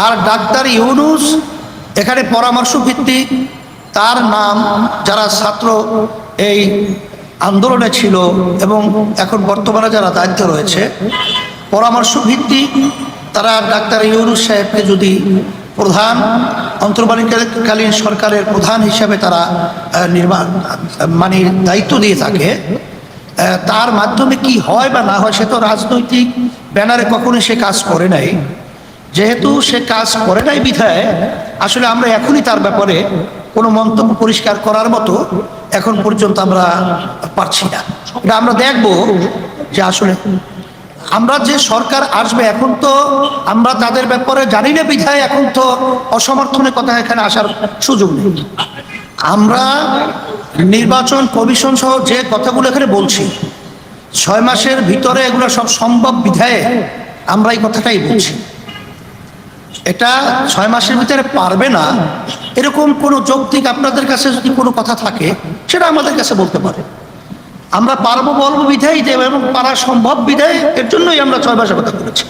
আর doctor Yunus এখানে পরামর্শ ভিত্তিক, তার নাম যারা ছাত্র এই আন্দোলনে ছিল এবং এখন বর্তমানে যারা দায়িত্ব রয়েছে, পরামর্শ ভিত্তিক তারা ডাক্তার ইউনূস সাহেবকে যদি প্রধান অন্তর্বর্তীকালীন সরকারের প্রধান হিসাবে তারা দায়িত্ব দিয়ে থাকে, তার মাধ্যমে কি হয় বা না হয় সে তো রাজনৈতিক ব্যানারে কখনোই সে কাজ করে নাই। যেহেতু সে কাজ করে নাই বিধায় আসলে আমরা এখনই তার ব্যাপারে কোনো মন্তব্য পরিষ্কার করার মতো এখন পর্যন্ত আমরা পারছি না। এটা আমরা দেখব যে আসলে আমরা যে সরকার আসবে, এখন তো আমরা তাদের ব্যাপারে জানি না বিধায় এখন তো অসমর্থনের কথা এখানে আসার সুযোগ নেই। আমরা নির্বাচন কমিশন সহ যে কথাগুলো এখানে বলছি, 6 মাসের ভিতরে এগুলো সব সম্ভব বিধায় আমরা এই কথাটাই বলছি। এটা 6 মাসের ভিতরে পারবে না এরকম কোনো যৌক্তিক আপনাদের কাছে যদি কোনো কথা থাকে সেটা আমাদের কাছে বলতে পারে। আমরা পারবো বলবো বিধায় দেব এবং পারা সম্ভব বিধায়, এর জন্যই আমরা 6 মাসের কথা বলেছি।